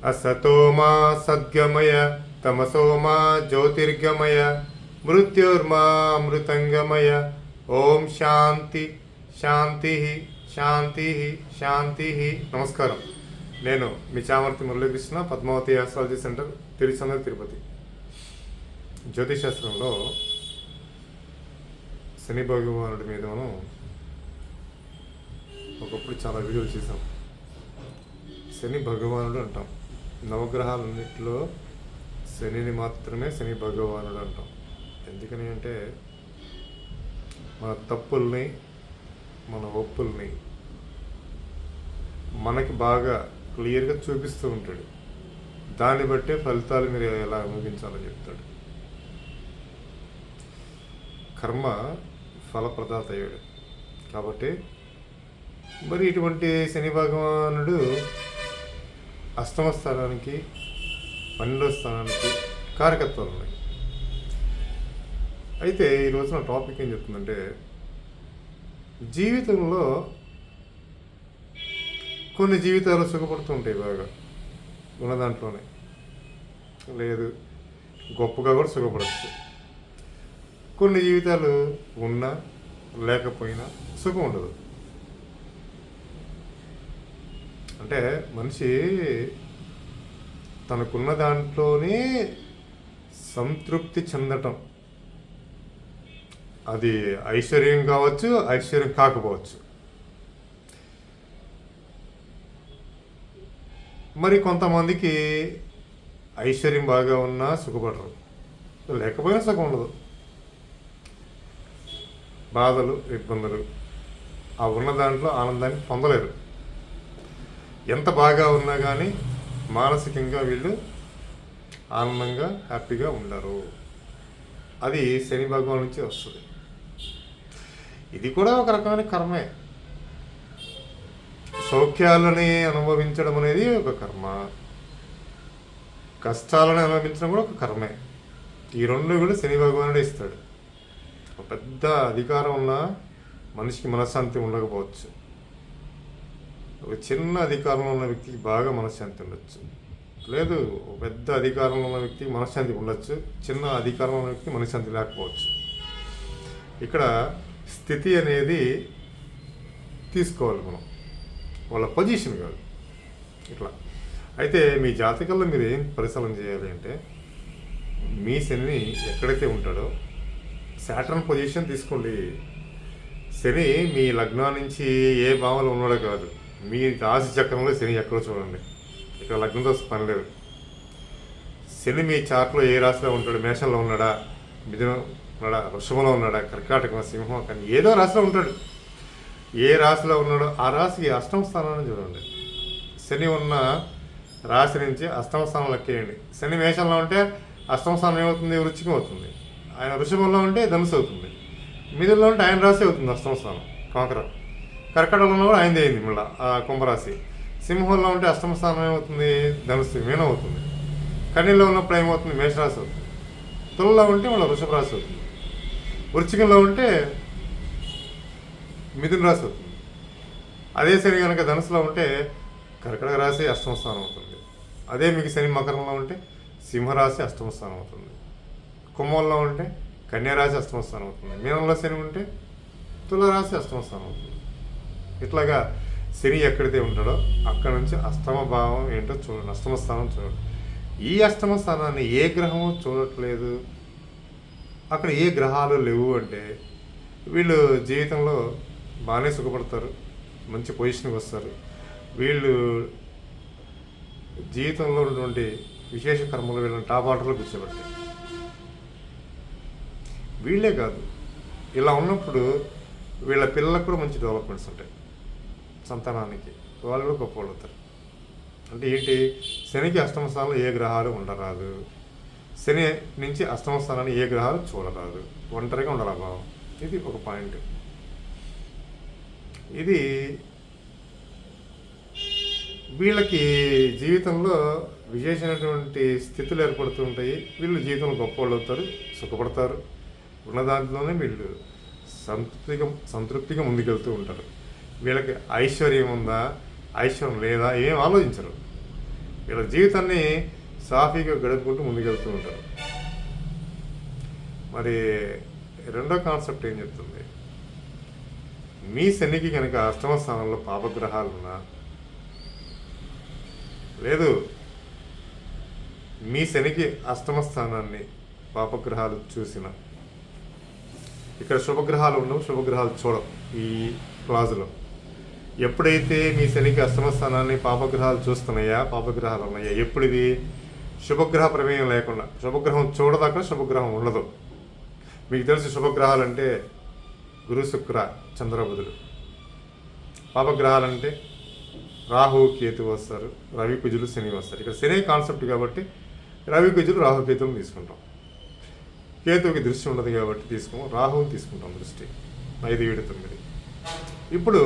असतो मा सद्गमय तमसो मा ज्योतिर्गमय मृत्युर्मा अमृतंगमय ఓం శాంతి శాంతి శాంతి శాంతి. నమస్కారం. నేను మీ చామర్తి మురళీకృష్ణ, పద్మావతి ఆస్ట్రాలజీ సెంటర్, తిరుచంద్ర, తిరుపతి. జ్యోతిశాస్త్రంలో శని భగవానుడి మీద మనం ఒకప్పుడు చాలా వీడియోలు చేసాం. శని భగవానుడు అంటాం. నవగ్రహాలన్నింటిలో శనిని మాత్రమే శని భగవానుడు అంటాం. ఎందుకని అంటే మన తప్పుల్ని, మన ఒప్పుల్ని మనకి బాగా క్లియర్గా చూపిస్తూ ఉంటాడు. దాన్ని బట్టే ఫలితాలు మీరు ఎలా అనుభవించాలని చెప్తాడు. కర్మ ఫలప్రదాత అయ్యాడు కాబట్టి మరి ఇటువంటి శని భగవానుడు అష్టమ స్థానానికి, 12వ స్థానానికి కారకత్వాలు ఉన్నాయి. అయితే ఈరోజు నా టాపిక్ ఏం చెప్తుందంటే, జీవితంలో కొన్ని జీవితాలు సుఖపడుతూ ఉంటాయి బాగా ఉన్న దాంట్లోనే, లేదు గొప్పగా కూడా సుఖపడచ్చు. కొన్ని జీవితాలు ఉన్నా లేకపోయినా సుఖం ఉండదు. అంటే మనిషి తనకున్న దాంట్లోనే సంతృప్తి చెందటం, అది ఐశ్వర్యం కావచ్చు, ఐశ్వర్యం కాకపోవచ్చు. మరి కొంతమందికి ఐశ్వర్యం బాగా ఉన్నా సుఖపడరు, లేకపోయినా సుఖం ఉండదు. బాధలు, ఇబ్బందులు, ఆ ఉన్న దాంట్లో ఆనందాన్ని పొందలేరు. ఎంత బాగా ఉన్నా కానీ మానసికంగా వీళ్ళు ఆనందంగా, హ్యాపీగా ఉండరు. అది శని భగవాన్ నుంచి వస్తుంది. ఇది కూడా ఒక రకమైన కర్మే. సౌఖ్యాలని అనుభవించడం అనేది ఒక కర్మ, కష్టాలను అనుభవించడం కూడా ఒక కర్మే. ఈ రెండు కూడా శని భగవానుడే ఇస్తాడు. ఒక పెద్ద అధికారం ఉన్న మనిషికి మనశ్శాంతి ఉండకపోవచ్చు. ఒక చిన్న అధికారంలో ఉన్న వ్యక్తికి బాగా మనశ్శాంతి ఉండొచ్చు. లేదు, ఒక పెద్ద అధికారంలో ఉన్న వ్యక్తికి మనశ్శాంతి ఉండొచ్చు, చిన్న అధికారంలో ఉన్న వ్యక్తికి మనశ్శాంతి లేకపోవచ్చు. ఇక్కడ స్థితి అనేది తీసుకోవాలి మనం, వాళ్ళ పొజిషన్ కాదు. ఇట్లా అయితే మీ జాతకంలో మీరు ఏం పరిశీలన చేయాలి అంటే, మీ శని ఎక్కడైతే ఉంటాడో సాటర్న్ పొజిషన్ తీసుకోండి. శని మీ లగ్నం నుంచి ఏ భావంలో ఉన్నాడో కాదు, మీ రాశి చక్రంలో శని ఎక్కడో చూడండి. ఇక్కడ లగ్నంతో పని లేదు. శని మీ చార్ట్లో ఏ రాశిలో ఉంటాడు? మేషంలో ఉన్నాడా, మిథునం ఉన్నాడా, వృషభంలో ఉన్నాడా, కర్కాటకం, సింహం, కానీ ఏదో రాశిలో ఉంటాడు. ఏ రాశిలో ఉన్నాడో ఆ రాశికి అష్టమ స్థానాన్ని చూడండి. శని ఉన్న రాశి నుంచి అష్టమ స్థానం లెక్కేయండి. శని మేషంలో ఉంటే అష్టమ స్థానం ఏమవుతుంది? వృశ్చికం అవుతుంది. ఆయన వృషభంలో ఉంటే ధనుసు అవుతుంది. మిథునంలో ఉంటే ఆయన రాశి అవుతుంది అష్టమ స్థానం, కాంకరం. కర్కాటకంలో కూడా ఆయనది అయింది మళ్ళీ ఆ కుంభరాశి. సింహంలో ఉంటే అష్టమ స్థానం ఏమవుతుంది? ధనుసు, మీనం అవుతుంది. కన్యలో ఉన్నప్పుడు ఏమవుతుంది? మేషరాశి అవుతుంది. తులలో ఉంటే మళ్ళీ వృషభ రాశి అవుతుంది. వృశ్చికంలో ఉంటే మిథున రాశి అవుతుంది. అదే శని కనుక ధనుసులో ఉంటే కర్కటక రాశి అష్టమ స్థానం అవుతుంది. అదే మీకు శని మకరంలో ఉంటే సింహరాశి అష్టమ స్థానం అవుతుంది. కుంభంలో ఉంటే కన్యారాశి అష్టమ స్థానం అవుతుంది. మీనంలో శని ఉంటే తులరాశి అష్టమ స్థానం అవుతుంది. ఇట్లాగా శని ఎక్కడైతే ఉంటాడో అక్కడ నుంచి అష్టమ భావం ఏంటో చూడండి, అష్టమ స్థానం చూడండి. ఈ అష్టమ స్థానాన్ని ఏ గ్రహము చూడట్లేదు, అక్కడ ఏ గ్రహాలు లేవు అంటే వీళ్ళు జీవితంలో బాగానే సుఖపడతారు, మంచి పొజిషన్కి వస్తారు. వీళ్ళు జీవితంలో ఉన్నటువంటి విశేష కర్మలు వీళ్ళని టాప్ ఆర్డర్లో కూర్చోబెడతాయి. వీళ్ళే కాదు, ఇలా ఉన్నప్పుడు వీళ్ళ పిల్లలకు కూడా మంచి డెవలప్మెంట్స్ ఉంటాయి. సంతానానికి వాళ్ళు కూడా గొప్ప అవుతారు. అంటే ఏంటి? శనికి అష్టమ స్థానంలో ఏ గ్రహాలు ఉండరాదు, శని నుంచి అష్టమ స్థానాన్ని ఏ గ్రహాలు చూడరాదు, ఒంటరిగా ఉండాలి భావం. ఇది ఒక పాయింట్. ఇది వీళ్ళకి జీవితంలో విశేషమైనటువంటి స్థితులు ఏర్పడుతూ ఉంటాయి. వీళ్ళు జీవితంలో గొప్ప వాళ్ళు అవుతారు, సుఖపడతారు. ఉన్న దాంట్లోనే వీళ్ళు సంతృప్తిగా ముందుకెళ్తూ ఉంటారు. వీళ్ళకి ఐశ్వర్యం ఉందా, ఐశ్వర్యం లేదా ఏం ఆలోచించరు. వీళ్ళ జీవితాన్ని సాఫీగా గడుపుకుంటూ ముందుకెళ్తూ ఉంటారు. మరి రెండో కాన్సెప్ట్ ఏం చెప్తుంది? మీ శనికి కనుక అష్టమ స్థానంలో పాపగ్రహాలు ఉన్నా, లేదు మీ శనికి అష్టమ స్థానాన్ని పాపగ్రహాలు చూసిన, ఇక్కడ శుభగ్రహాలు ఉండవు, శుభగ్రహాలు చూడవు. ఈ క్లాజులో ఎప్పుడైతే మీ శనికి అష్టమ స్థానాన్ని పాపగ్రహాలు చూస్తున్నాయా, పాపగ్రహాలు ఉన్నాయా, ఎప్పుడు ఇది శుభగ్రహ ప్రమేయం లేకుండా, శుభగ్రహం చూడదాకా శుభగ్రహం ఉండదు. మీకు తెలుసు శుభగ్రహాలు అంటే గురు, శుక్ర, చంద్రబుధులు. పాపగ్రహాలంటే రాహు, కేతు వస్తారు, రవి, కుజులు, శని వస్తారు. ఇక్కడ శని కాన్సెప్ట్ కాబట్టి రవి, కుజులు, రాహు, కేతువుని తీసుకుంటాం. కేతువుకి దృష్టి ఉండదు కాబట్టి తీసుకోము, రాహువుని తీసుకుంటాం దృష్టి. 5, 7, 9. ఇప్పుడు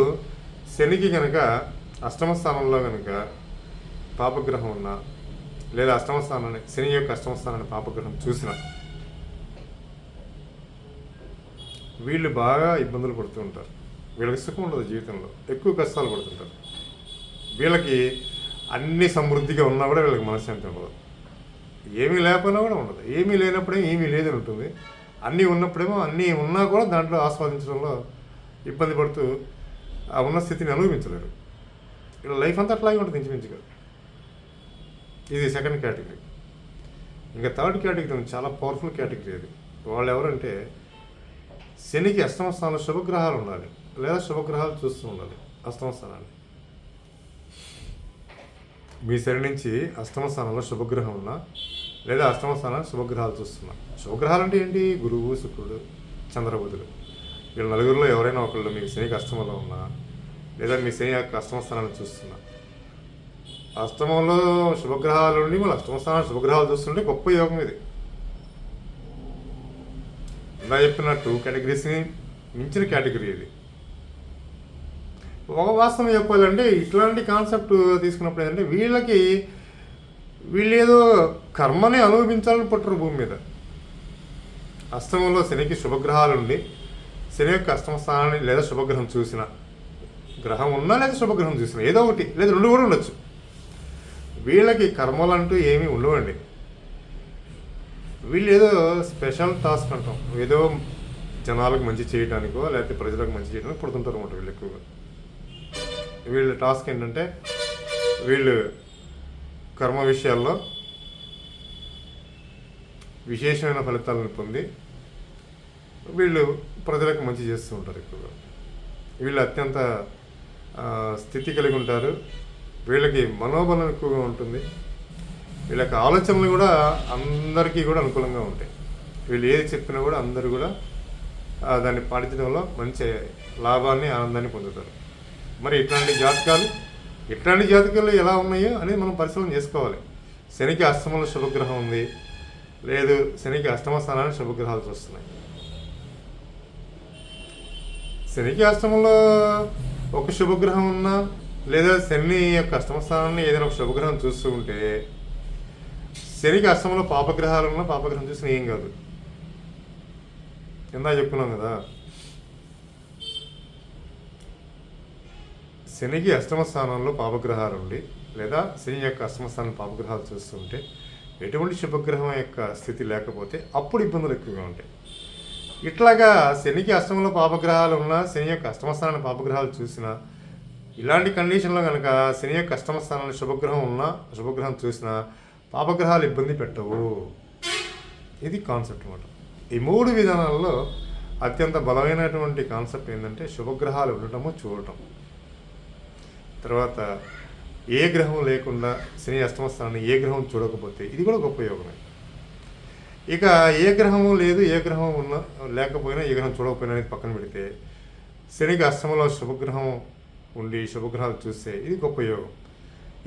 శనికి కనుక అష్టమ స్థానంలో కనుక పాపగ్రహం ఉన్నా, లేదా అష్టమ స్థానాన్ని, శని యొక్క అష్టమ స్థానాన్ని పాపగ్రహం చూసిన, వీళ్ళు బాగా ఇబ్బందులు పడుతూ ఉంటారు. వీళ్ళకి సుఖం ఉండదు, జీవితంలో ఎక్కువ కష్టాలు పడుతుంటారు. వీళ్ళకి అన్ని సమృద్ధిగా ఉన్నా కూడా వీళ్ళకి మనశ్శాంతి ఉండదు. ఏమీ లేకపోయినా కూడా ఉండదు. ఏమీ లేనప్పుడేమో ఏమీ లేదని ఉంటుంది, అన్నీ ఉన్నప్పుడేమో అన్నీ ఉన్నా కూడా దాంట్లో ఆస్వాదించడంలో ఇబ్బంది పడుతూ ఆ ఉన్న స్థితిని అనుభవించలేరు. ఇలా లైఫ్ అంతా అట్లాగే ఉంటుంది ఇంచుమించుగా. ఇది సెకండ్ కేటగిరీ. ఇంకా థర్డ్ కేటగిరీ చాలా పవర్ఫుల్ కేటగిరీ. అది వాళ్ళు ఎవరంటే శనికి అష్టమ స్థానంలో శుభగ్రహాలు ఉండాలి, లేదా శుభగ్రహాలు చూస్తూ ఉండాలి అష్టమ స్థానాన్ని. మీ శని నుంచి అష్టమ స్థానంలో శుభగ్రహం ఉన్నా, లేదా అష్టమ స్థానాన్ని శుభగ్రహాలు చూస్తున్నా. శుభగ్రహాలు అంటే ఏంటి? గురువు, శుక్రుడు, చంద్రబుధులు. వీళ్ళ నలుగురిలో ఎవరైనా ఒకళ్ళు మీకు శనికి అష్టమంలో ఉన్నా, లేదా మీ శని యొక్క అష్టమ స్థానాన్ని చూస్తున్నా, అష్టమంలో శుభగ్రహాలు ఉండి మళ్ళీ అష్టమ స్థానాన్ని శుభగ్రహాలు చూస్తుంటే గొప్ప యోగం ఇది. ఇలా చెప్పినట్టు కేటగిరీస్ని మించిన కేటగిరీ ఇది. ఒక వాస్తవం చెప్పాలంటే ఇట్లాంటి కాన్సెప్ట్ తీసుకున్నప్పుడు ఏంటంటే వీళ్ళు ఏదో కర్మని అనుభవించాలని పట్టరు భూమి మీద. అష్టమంలో శనికి శుభగ్రహాలు ఉండి, శని యొక్క అష్టమ స్థానాన్ని లేదా శుభగ్రహం చూసిన, గ్రహం ఉన్నా లేదా శుభగ్రహం చూసిన, ఏదో ఒకటి లేదా రెండు కూడా ఉండొచ్చు. వీళ్ళకి కర్మలు అంటూ ఏమీ ఉండవండి. వీళ్ళు ఏదో స్పెషల్ టాస్క్ అంటాం, ఏదో జనాలకు మంచి చేయడానికో లేకపోతే ప్రజలకు మంచి చేయడానికి పడుతుంటారు అన్నమాట వీళ్ళు ఎక్కువగా. వీళ్ళ టాస్క్ ఏంటంటే వీళ్ళు కర్మ విషయాల్లో విశేషమైన ఫలితాలను పొంది వీళ్ళు ప్రజలకు మంచి చేస్తూ ఉంటారు ఎక్కువగా. వీళ్ళు అత్యంత స్థితి కలిగి ఉంటారు. వీళ్ళకి మనోబలం ఎక్కువగా ఉంటుంది. వీళ్ళకి ఆలోచనలు కూడా అందరికీ కూడా అనుకూలంగా ఉంటాయి. వీళ్ళు ఏది చెప్పినా కూడా అందరూ కూడా దాన్ని పాటించడంలో మంచి లాభాన్ని, ఆనందాన్ని పొందుతారు. మరి ఇట్లాంటి జాతకాలు ఎలా ఉన్నాయో అనేది మనం పరిశీలన చేసుకోవాలి. శనికి అష్టమంలో శుభగ్రహం ఉంది, లేదు శనికి అష్టమ స్థానాన్ని శుభగ్రహాలు చూస్తున్నాయి. శనికి అష్టమంలో ఒక శుభగ్రహం ఉన్నా, లేదా శని యొక్క అష్టమ స్థానాన్ని ఏదైనా ఒక శుభగ్రహం చూస్తూ ఉంటే, శనికి అష్టమంలో పాపగ్రహాలు ఉన్నా పాపగ్రహం చూసినా ఏం కాదు. ఇందా చెప్పుకున్నాం కదా, శనికి అష్టమ స్థానంలో పాపగ్రహాలు ఉండి, లేదా శని యొక్క అష్టమ స్థానం పాపగ్రహాలు చూస్తుంటే, ఎటువంటి శుభగ్రహం యొక్క స్థితి లేకపోతే అప్పుడు ఇబ్బందులు ఎక్కువగా ఉంటాయి. ఇట్లాగా శనికి అష్టమంలో పాపగ్రహాలు ఉన్నా, శని యొక్క అష్టమ స్థానాన్ని పాపగ్రహాలు చూసినా, ఇలాంటి కండిషన్లో కనుక శని యొక్క అష్టమ స్థానాన్ని శుభగ్రహం ఉన్నా, శుభగ్రహం చూసినా పాపగ్రహాలు ఇబ్బంది పెట్టవు. ఇది కాన్సెప్ట్ అన్నమాట. ఈ 3 విధానాల్లో అత్యంత బలమైనటువంటి కాన్సెప్ట్ ఏంటంటే శుభగ్రహాలు ఉండటము, చూడటం. తర్వాత ఏ గ్రహం లేకుండా శని అష్టమ స్థానాన్ని ఏ గ్రహం చూడకపోతే ఇది కూడా గొప్ప యోగమే. ఇక ఏ గ్రహము లేదు, ఏ గ్రహం ఉన్నా లేకపోయినా, ఏ గ్రహం చూడకపోయినా అనేది పక్కన పెడితే, శనికి అష్టమంలో శుభగ్రహం ఉండి శుభగ్రహాలు చూస్తే ఇది గొప్ప యోగం.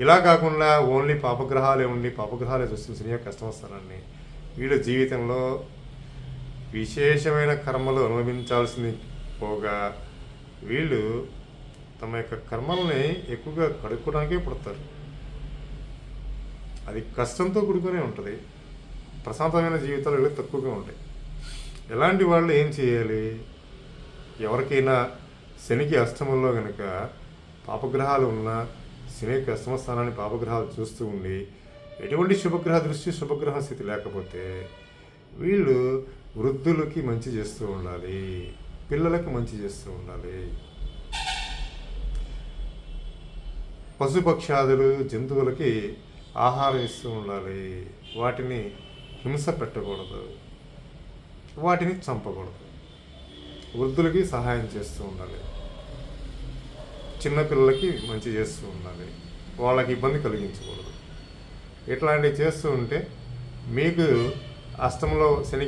ఇలా కాకుండా ఓన్లీ పాపగ్రహాలే ఉండి పాపగ్రహాలే చూస్తుంది శని యొక్క అష్టమ స్థానాన్ని, వీళ్ళ జీవితంలో విశేషమైన కర్మలు అనుభవించాల్సింది పోగా వీళ్ళు తమ యొక్క కర్మల్ని ఎక్కువగా కడుక్కోవడానికే పుడతారు. అది కష్టంతో కూడుకునే ఉంటుంది. ప్రశాంతమైన జీవితాలు వీళ్ళకి తక్కువగా ఉంటాయి. ఎలాంటి వాళ్ళు ఏం చేయాలి? ఎవరికైనా శనికి అష్టమంలో కనుక పాపగ్రహాలు ఉన్నా, శని యొక్క అష్టమ స్థానాన్ని పాపగ్రహాలు చూస్తూ ఉండి ఎటువంటి శుభగ్రహ దృష్టి శుభగ్రహ స్థితి లేకపోతే వీళ్ళు వృద్ధులకి మంచి చేస్తూ ఉండాలి, పిల్లలకి మంచి చేస్తూ ఉండాలి. పశుపక్షాదులు జంతువులకి ఆహారం ఇస్తూ ఉండాలి, వాటిని హింస పెట్టకూడదు, వాటిని చంపకూడదు, వృద్ధులకి సహాయం చేస్తూ ఉండాలి, చిన్నపిల్లలకి మంచి చేస్తూ ఉండాలి, వాళ్ళకి ఇబ్బంది కలిగించకూడదు. ఇట్లాంటివి చేస్తూ ఉంటే మీకు అష్టంలో శని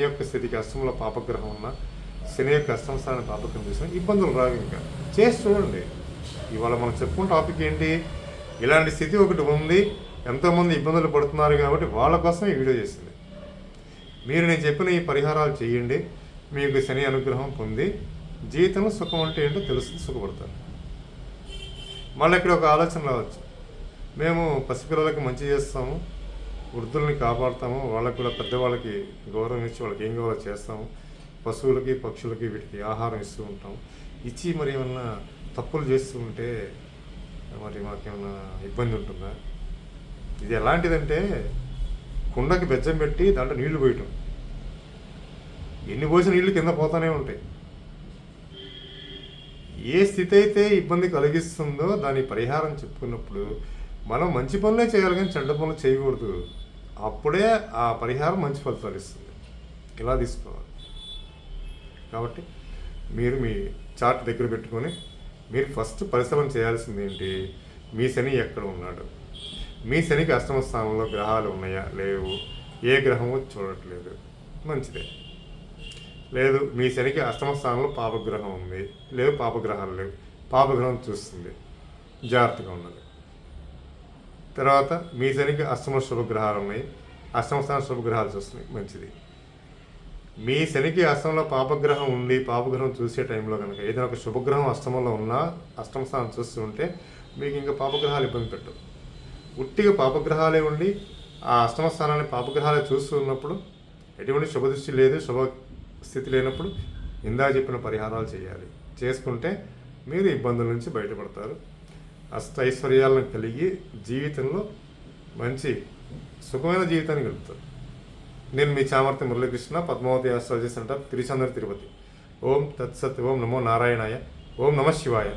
యొక్క స్థితికి అష్టంలో పాపగ్రహం ఉన్న శని యొక్క అష్టమ స్థానాన్ని పాపగ్రహం చేసిన ఇబ్బందులు రావు. ఇంకా చేసి చూడండి. ఇవాళ మనం చెప్పుకున్న టాపిక్ ఏంటి, ఇలాంటి స్థితి ఒకటి ఉంది, ఎంతోమంది ఇబ్బందులు పడుతున్నారు కాబట్టి వాళ్ళ కోసం ఈ వీడియో చేసింది. మీరు నేను చెప్పిన ఈ పరిహారాలు చేయండి, మీకు శని అనుగ్రహం పొంది జీవితంలో సుఖం అంటే ఏంటో తెలుస్తుంది, సుఖపడతారు. మళ్ళీ ఇక్కడ ఒక ఆలోచన రావచ్చు, మేము పసిపిల్లలకి మంచి చేస్తాము, వృద్ధుల్ని కాపాడుతాము, వాళ్ళకి కూడా పెద్దవాళ్ళకి గౌరవం ఇచ్చి వాళ్ళకి ఏం కావాలో చేస్తాము, పశువులకి పక్షులకి వీటికి ఆహారం ఇస్తూ ఉంటాం, ఇచ్చి మరి ఏమన్నా తప్పులు చేస్తూ ఉంటే మరి మాకేమన్నా ఇబ్బంది ఉంటుందా? ఇది ఎలాంటిదంటే కుండకి బెజ్జం పెట్టి దాంట్లో నీళ్లు పోయటం, ఎన్ని పోసిన నీళ్లు కింద పోతానే ఉంటాయి. ఏ స్థితి అయితే ఇబ్బంది కలిగిస్తుందో దాని పరిహారం చెప్పుకున్నప్పుడు మనం మంచి పనులే చేయాలి కానీ చెడ్డ పనులు చేయకూడదు. అప్పుడే ఆ పరిహారం మంచి ఫలితాలు ఇస్తుంది. ఇలా తీసుకోవాలి. కాబట్టి మీరు మీ చార్ట్ దగ్గర పెట్టుకొని మీరు ఫస్ట్ పరిశ్రమ చేయాల్సింది ఏంటి, మీ శని ఎక్కడ ఉన్నాడు, మీ శనికి అష్టమ స్థానంలో గ్రహాలు ఉన్నాయా లేవు, ఏ గ్రహము చూడట్లేదు, మంచిదే. లేదు మీ శనికి అష్టమ స్థానంలో పాపగ్రహం ఉంది, లేవు పాపగ్రహాలు లేవు, పాపగ్రహం చూస్తుంది, జాగ్రత్తగా ఉన్నది. తర్వాత మీ శనికి అష్టమ శుభగ్రహాలు ఉన్నాయి, అష్టమ స్థానం శుభగ్రహాలు చూస్తున్నాయి, మంచిది. మీ శనికి అష్టమంలో పాపగ్రహం ఉండి పాపగ్రహం చూసే టైంలో కనుక ఏదైనా ఒక శుభగ్రహం అష్టమంలో ఉన్నా అష్టమ స్థానం చూస్తూ ఉంటే మీకు ఇంకా పాపగ్రహాలు ఇబ్బంది పెట్టవు. ఉట్టిగా పాపగ్రహాలే ఉండి ఆ అష్టమ స్థానాన్ని పాపగ్రహాలే చూస్తూ ఉన్నప్పుడు ఎటువంటి శుభదృష్టి లేదు, శుభ స్థితి లేనప్పుడు ఇందా చెప్పిన పరిహారాలు చేయాలి. చేసుకుంటే మీరు ఇబ్బందుల నుంచి బయటపడతారు, ఐశ్వర్యాలను కలిగి జీవితంలో మంచి సుఖమైన జీవితాన్ని గడుపుతారు. నేను మీ చామర్తి మురళీకృష్ణ, పద్మావతి ఆస్ట్రాలజీ సెంటర్, తిరుచందూరు, తిరుపతి. ఓం తత్సత్. ఓం నమో నారాయణాయ. ఓం నమ శివాయ.